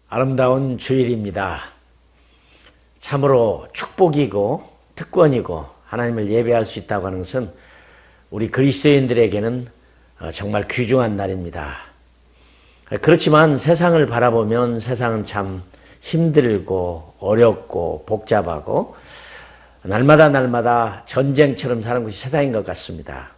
아름다운 주일입니다. 참으로 축복이고 특권이고 하나님을 예배할 수 있다고 하는 것은 우리 그리스도인들에게는 정말 귀중한 날입니다. 그렇지만 세상을 바라보면 세상은 참 힘들고 어렵고 복잡하고 날마다 전쟁처럼 사는 것이 세상인 것 같습니다.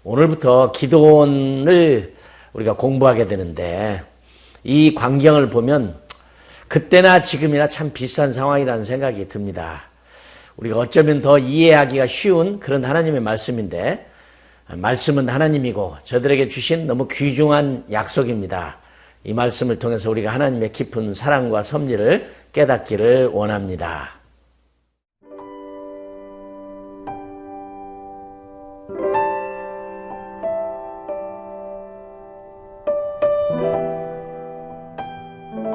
오늘부터 기도원을 우리가 공부하게 되는데 이 광경을 보면 그때나 지금이나 참 비슷한 상황이라는 생각이 듭니다. 우리가 어쩌면 더 이해하기가 쉬운 그런 하나님의 말씀인데, 말씀은 하나님이고 저들에게 주신 너무 귀중한 약속입니다. 이 말씀을 통해서 우리가 하나님의 깊은 사랑과 섭리를 깨닫기를 원합니다.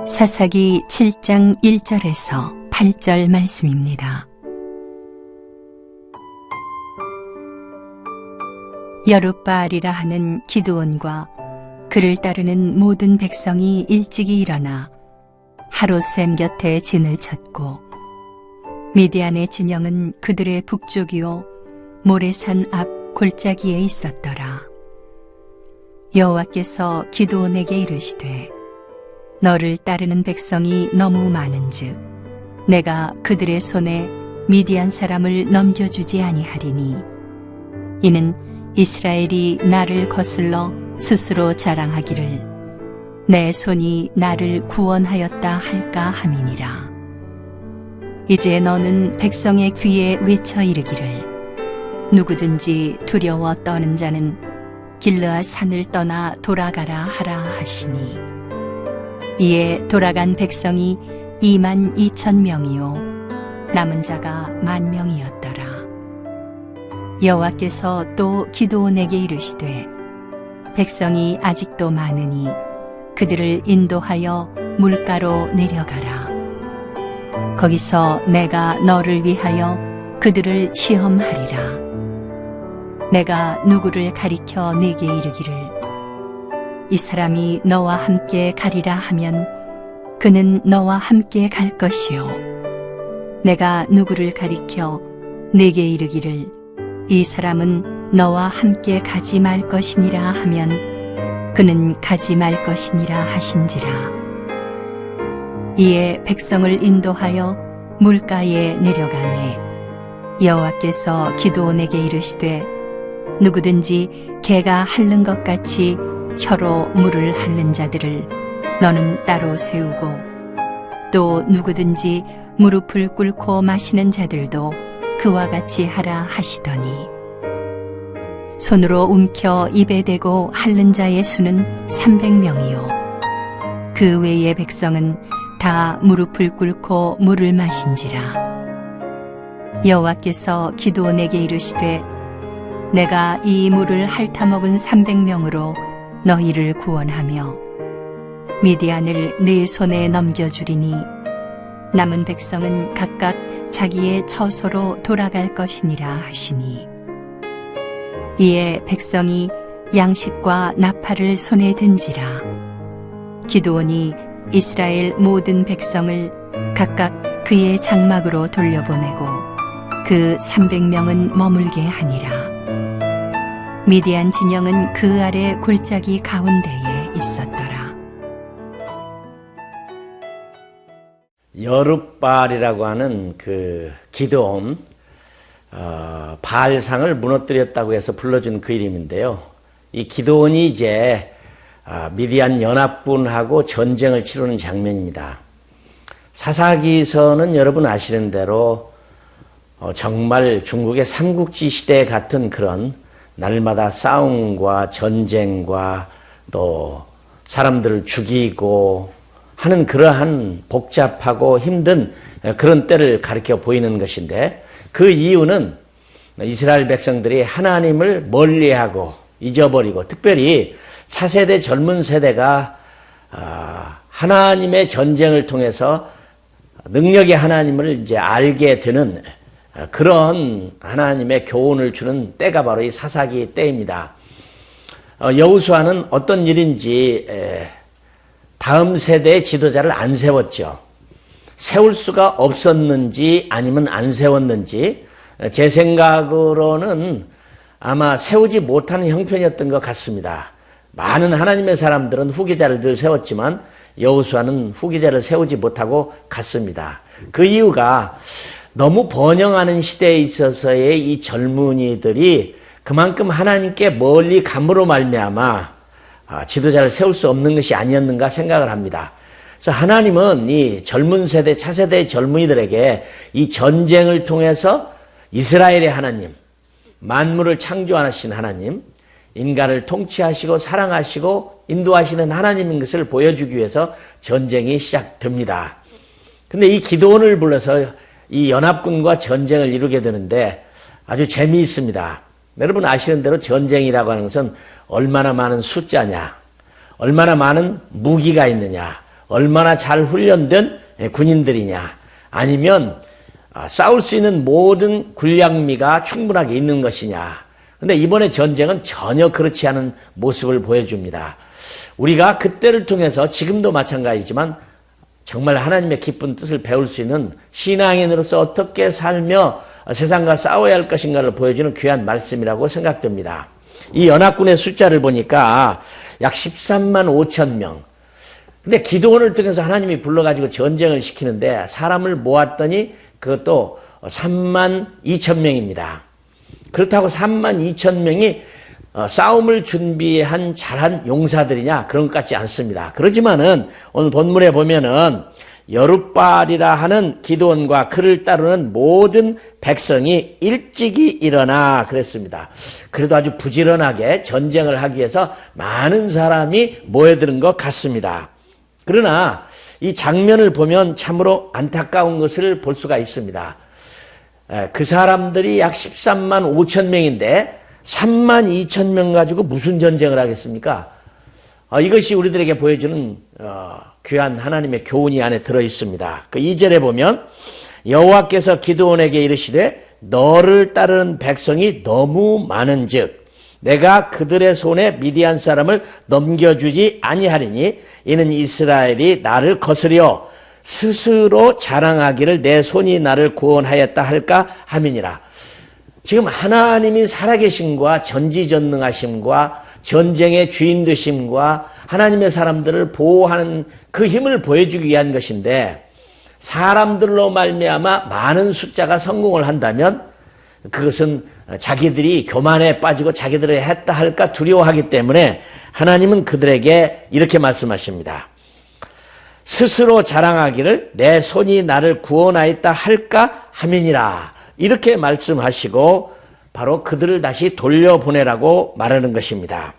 사사기 7장 1절에서 8절 말씀입니다. 여룻바알이라 하는 기드온과 그를 따르는 모든 백성이 일찍이 일어나 하롯셈 곁에 진을 쳤고 미디안의 진영은 그들의 북쪽이요 모레산 앞 골짜기에 있었더라. 여호와께서 기드온에게 이르시되 너를 따르는 백성이 너무 많은즉 내가 그들의 손에 미디안 사람을 넘겨주지 아니하리니 이는 이스라엘이 나를 거슬러 스스로 자랑하기를 내 손이 나를 구원하였다 할까 함이니라. 이제 너는 백성의 귀에 외쳐 이르기를 누구든지 두려워 떠는 자는 길르앗 산을 떠나 돌아가라 하라 하시니 이에 돌아간 백성이 22,000명이요 남은 자가 10,000명이었더라. 여호와께서 또 기드온에게 이르시되 백성이 아직도 많으니 그들을 인도하여 물가로 내려가라. 거기서 내가 너를 위하여 그들을 시험하리라. 내가 누구를 가리켜 네게 이르기를 이 사람이 너와 함께 가리라 하면 그는 너와 함께 갈 것이요 내가 누구를 가리켜 네게 이르기를 이 사람은 너와 함께 가지 말 것이니라 하면 그는 가지 말 것이니라 하신지라. 이에 백성을 인도하여 물가에 내려가매 여호와께서 기드온에게 이르시되 누구든지 개가 핥는 것 같이 혀로 물을 핥는 자들을 너는 따로 세우고 또 누구든지 무릎을 꿇고 마시는 자들도 그와 같이 하라 하시더니 손으로 움켜 입에 대고 핥는 자의 수는 300명이요 그 외의 백성은 다 무릎을 꿇고 물을 마신지라. 여호와께서 기드온에게 이르시되 내가 이 물을 핥아먹은 300명으로 너희를 구원하며 미디안을 네 손에 넘겨주리니 남은 백성은 각각 자기의 처소로 돌아갈 것이니라 하시니 이에 백성이 양식과 나팔을 손에 든지라. 기드온이 이스라엘 모든 백성을 각각 그의 장막으로 돌려보내고 그 300명은 머물게 하니라. 미디안 진영은 그 아래 골짜기 가운데에 있었더라. 여룻바알이라고 하는 그 기드온, 바알상을 무너뜨렸다고 해서 불러준 그 이름인데요. 이 기드온이 이제 미디안 연합군하고 전쟁을 치르는 장면입니다. 사사기서는 여러분 아시는 대로 정말 중국의 삼국지 시대 같은 그런 날마다 싸움과 전쟁과 또 사람들을 죽이고 하는 그러한 복잡하고 힘든 그런 때를 가리켜 보이는 것인데, 그 이유는 이스라엘 백성들이 하나님을 멀리하고 잊어버리고, 특별히 차세대 젊은 세대가 하나님의 전쟁을 통해서 능력의 하나님을 이제 알게 되는 그런 하나님의 교훈을 주는 때가 바로 이 사사기 때입니다. 여호수아는 어떤 일인지 다음 세대의 지도자를 안 세웠죠. 세울 수가 없었는지 아니면 안 세웠는지, 제 생각으로는 아마 세우지 못하는 형편이었던 것 같습니다. 많은 하나님의 사람들은 후계자를 늘 세웠지만 여호수아는 후계자를 세우지 못하고 갔습니다. 그 이유가 너무 번영하는 시대에 있어서의 이 젊은이들이 그만큼 하나님께 멀리 감으로 말미암아 지도자를 세울 수 없는 것이 아니었는가 생각을 합니다. 그래서 하나님은 이 젊은 세대, 차세대의 젊은이들에게 이 전쟁을 통해서 이스라엘의 하나님, 만물을 창조하신 하나님, 인간을 통치하시고 사랑하시고 인도하시는 하나님인 것을 보여주기 위해서 전쟁이 시작됩니다. 근데 이 기드온을 불러서 이 연합군과 전쟁을 이루게 되는데 아주 재미있습니다. 여러분 아시는 대로 전쟁이라고 하는 것은 얼마나 많은 숫자냐, 얼마나 많은 무기가 있느냐, 얼마나 잘 훈련된 군인들이냐, 아니면 싸울 수 있는 모든 군량미가 충분하게 있는 것이냐. 근데 이번에 전쟁은 전혀 그렇지 않은 모습을 보여줍니다. 우리가 그때를 통해서 지금도 마찬가지지만 정말 하나님의 기쁜 뜻을 배울 수 있는 신앙인으로서 어떻게 살며 세상과 싸워야 할 것인가를 보여주는 귀한 말씀이라고 생각됩니다. 이 연합군의 숫자를 보니까 약 13만 5천 명. 근데 기드온을 통해서 하나님이 불러가지고 전쟁을 시키는데 사람을 모았더니 그것도 3만 2천 명입니다. 그렇다고 3만 2천 명이 싸움을 준비한 잘한 용사들이냐? 그런 것 같지 않습니다. 그렇지만은 오늘 본문에 보면은 여룻바알이라 하는 기드온과 그를 따르는 모든 백성이 일찍이 일어나 그랬습니다. 그래도 아주 부지런하게 전쟁을 하기 위해서 많은 사람이 모여드는 것 같습니다. 그러나 이 장면을 보면 참으로 안타까운 것을 볼 수가 있습니다. 그 사람들이 약 13만 5천 명인데 3만 2천 명 가지고 무슨 전쟁을 하겠습니까? 이것이 우리들에게 보여주는 귀한 하나님의 교훈이 안에 들어 있습니다. 그 2절에 보면 여호와께서 기드온에게 이르시되 너를 따르는 백성이 너무 많은즉 내가 그들의 손에 미디안 사람을 넘겨주지 아니하리니 이는 이스라엘이 나를 거스려 스스로 자랑하기를 내 손이 나를 구원하였다 할까 함이니라. 지금 하나님이 살아계심과 전지전능하심과 전쟁의 주인 되심과 하나님의 사람들을 보호하는 그 힘을 보여주기 위한 것인데, 사람들로 말미암아 많은 숫자가 성공을 한다면 그것은 자기들이 교만에 빠지고 자기들이 했다 할까 두려워하기 때문에 하나님은 그들에게 이렇게 말씀하십니다. 스스로 자랑하기를 내 손이 나를 구원하였다 할까 함이니라. 이렇게 말씀하시고 바로 그들을 다시 돌려보내라고 말하는 것입니다.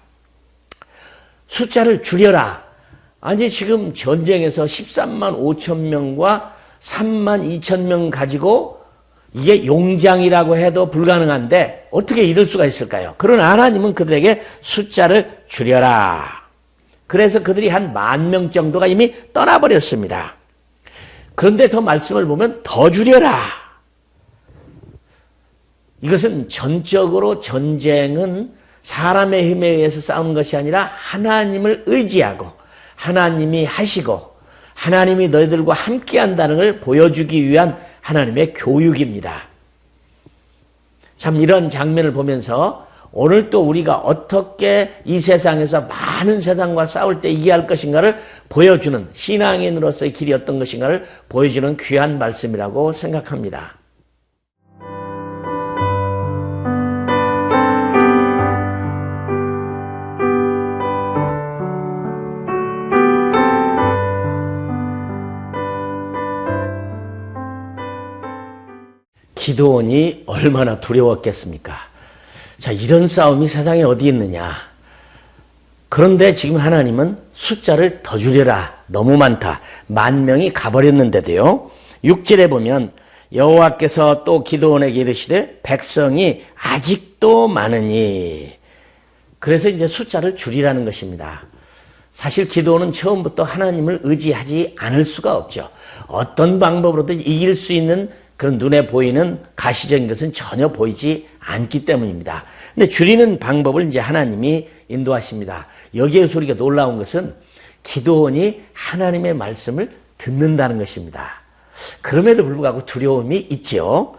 숫자를 줄여라. 아니 지금 전쟁에서 13만 5천 명과 3만 2천 명 가지고 이게 용장이라고 해도 불가능한데 어떻게 이럴 수가 있을까요? 그러나 하나님은 그들에게 숫자를 줄여라. 그래서 그들이 한 10,000명 정도가 이미 떠나버렸습니다. 그런데 더 말씀을 보면 더 줄여라. 이것은 전적으로 전쟁은 사람의 힘에 의해서 싸우는 것이 아니라 하나님을 의지하고 하나님이 하시고 하나님이 너희들과 함께 한다는 걸 보여주기 위한 하나님의 교육입니다. 참 이런 장면을 보면서 오늘 또 우리가 어떻게 이 세상에서 많은 세상과 싸울 때 이겨야 할 것인가를 보여주는 신앙인으로서의 길이 어떤 것인가를 보여주는 귀한 말씀이라고 생각합니다. 기드온이 얼마나 두려웠겠습니까? 자, 이런 싸움이 세상에 어디 있느냐? 그런데 지금 하나님은 숫자를 더 줄여라. 너무 많다. 10,000명이 가버렸는데도요. 6절에 보면 여호와께서 또 기드온에게 이르시되 백성이 아직도 많으니. 그래서 이제 숫자를 줄이라는 것입니다. 사실 기드온은 처음부터 하나님을 의지하지 않을 수가 없죠. 어떤 방법으로도 이길 수 있는 그런 눈에 보이는 가시적인 것은 전혀 보이지 않기 때문입니다. 근데 줄이는 방법을 이제 하나님이 인도하십니다. 여기에서 우리가 놀라운 것은 기드온이 하나님의 말씀을 듣는다는 것입니다. 그럼에도 불구하고 두려움이 있죠.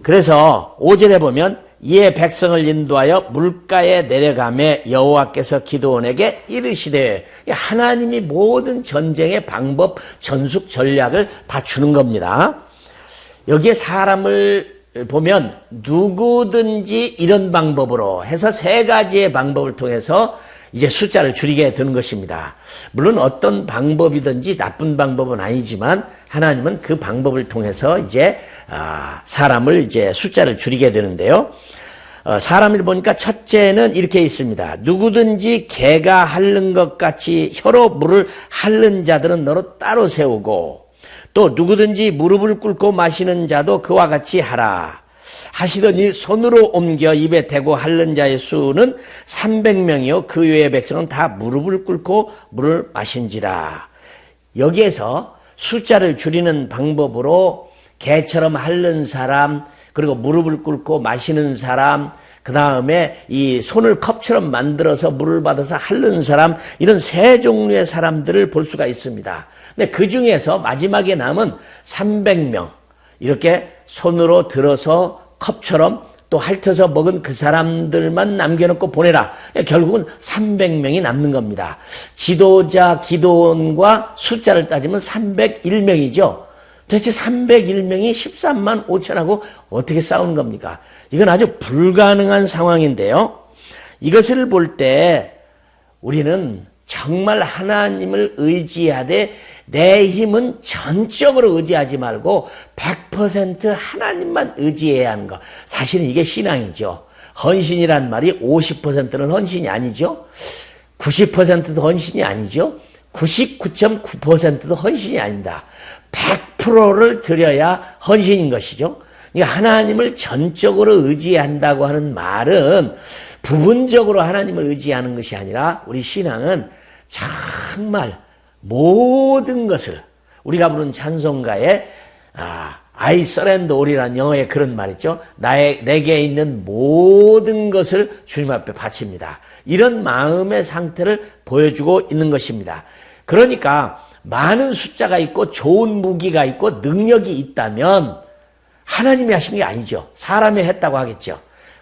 그래서 5절에 보면 이에 백성을 인도하여 물가에 내려가매 여호와께서 기드온에게 이르시되, 하나님이 모든 전쟁의 방법, 전술, 전략을 다 주는 겁니다. 여기에 사람을 보면 누구든지 이런 방법으로 해서 3가지의 방법을 통해서 이제 숫자를 줄이게 되는 것입니다. 물론 어떤 방법이든지 나쁜 방법은 아니지만 하나님은 그 방법을 통해서 이제 사람을 이제 숫자를 줄이게 되는데요. 사람을 보니까 첫째는 이렇게 있습니다. 누구든지 개가 핥는 것 같이 혀로 물을 핥는 자들은 너로 따로 세우고, 또 누구든지 무릎을 꿇고 마시는 자도 그와 같이 하라 하시더니 손으로 옮겨 입에 대고 핥는 자의 수는 300명이요 그 외의 백성은 다 무릎을 꿇고 물을 마신지라. 여기에서 숫자를 줄이는 방법으로 개처럼 핥는 사람, 그리고 무릎을 꿇고 마시는 사람, 그 다음에 이 손을 컵처럼 만들어서 물을 받아서 핥는 사람, 이런 3종류의 사람들을 볼 수가 있습니다. 근데 그 중에서 마지막에 남은 300명, 이렇게 손으로 들어서 컵처럼 또 핥아서 먹은 그 사람들만 남겨놓고 보내라. 결국은 300명이 남는 겁니다. 지도자 기드온과 숫자를 따지면 301명이죠. 도대체 301명이 13만 5천하고 어떻게 싸우는 겁니까? 이건 아주 불가능한 상황인데요. 이것을 볼 때 우리는 정말 하나님을 의지하되 내 힘은 전적으로 의지하지 말고 100% 하나님만 의지해야 하는 것. 사실은 이게 신앙이죠. 헌신이란 말이 50%는 헌신이 아니죠. 90%도 헌신이 아니죠. 99.9%도 헌신이 아닙니다. 100%를 드려야 헌신인 것이죠. 그러니까 하나님을 전적으로 의지한다고 하는 말은 부분적으로 하나님을 의지하는 것이 아니라 우리 신앙은 정말 모든 것을, 우리가 부르는 찬송가에 I surrender all이라는 영어의 그런 말 있죠. 내게 있는 모든 것을 주님 앞에 바칩니다. 이런 마음의 상태를 보여주고 있는 것입니다. 그러니까 많은 숫자가 있고 좋은 무기가 있고 능력이 있다면 하나님이 하신 게 아니죠. 사람이 했다고 하겠죠.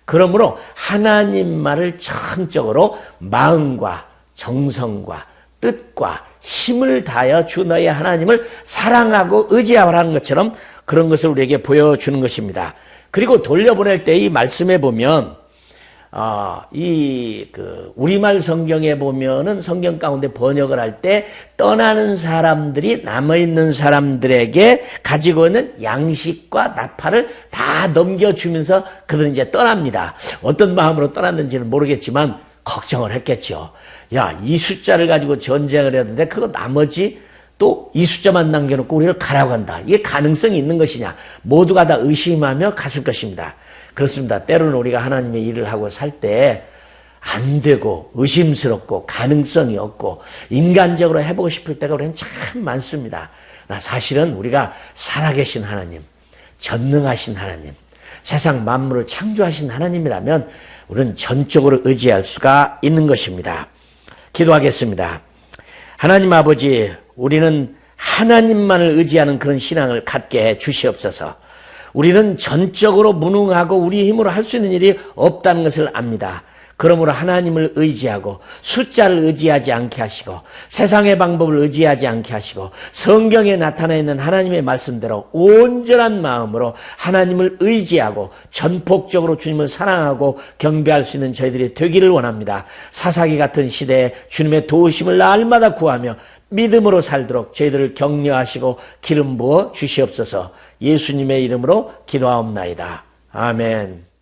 그러므로 하나님 말을 전적으로 마음과 정성과 뜻과 힘을 다하여 주 너의 하나님을 사랑하고 의지하라는 것처럼 그런 것을 우리에게 보여주는 것입니다. 그리고 돌려보낼 때 이 말씀에 보면 우리말 성경에 보면은 성경 가운데 번역을 할 때 떠나는 사람들이 남아있는 사람들에게 가지고 있는 양식과 나팔을 다 넘겨주면서 그들은 이제 떠납니다. 어떤 마음으로 떠났는지는 모르겠지만 걱정을 했겠죠. 야, 이 숫자를 가지고 전쟁을 해야 되는데 그거 나머지 또 이 숫자만 남겨놓고 우리를 가라고 한다. 이게 가능성이 있는 것이냐. 모두가 다 의심하며 갔을 것입니다. 그렇습니다. 때로는 우리가 하나님의 일을 하고 살 때 안 되고 의심스럽고 가능성이 없고 인간적으로 해보고 싶을 때가 우리는 참 많습니다. 사실은 우리가 살아계신 하나님, 전능하신 하나님, 세상 만물을 창조하신 하나님이라면 우리는 전적으로 의지할 수가 있는 것입니다. 기도하겠습니다. 하나님 아버지, 우리는 하나님만을 의지하는 그런 신앙을 갖게 해 주시옵소서. 우리는 전적으로 무능하고 우리 힘으로 할 수 있는 일이 없다는 것을 압니다. 그러므로 하나님을 의지하고 숫자를 의지하지 않게 하시고 세상의 방법을 의지하지 않게 하시고 성경에 나타나 있는 하나님의 말씀대로 온전한 마음으로 하나님을 의지하고 전폭적으로 주님을 사랑하고 경배할 수 있는 저희들이 되기를 원합니다. 사사기 같은 시대에 주님의 도우심을 날마다 구하며 믿음으로 살도록 저희들을 격려하시고 기름 부어 주시옵소서. 예수님의 이름으로 기도하옵나이다. 아멘.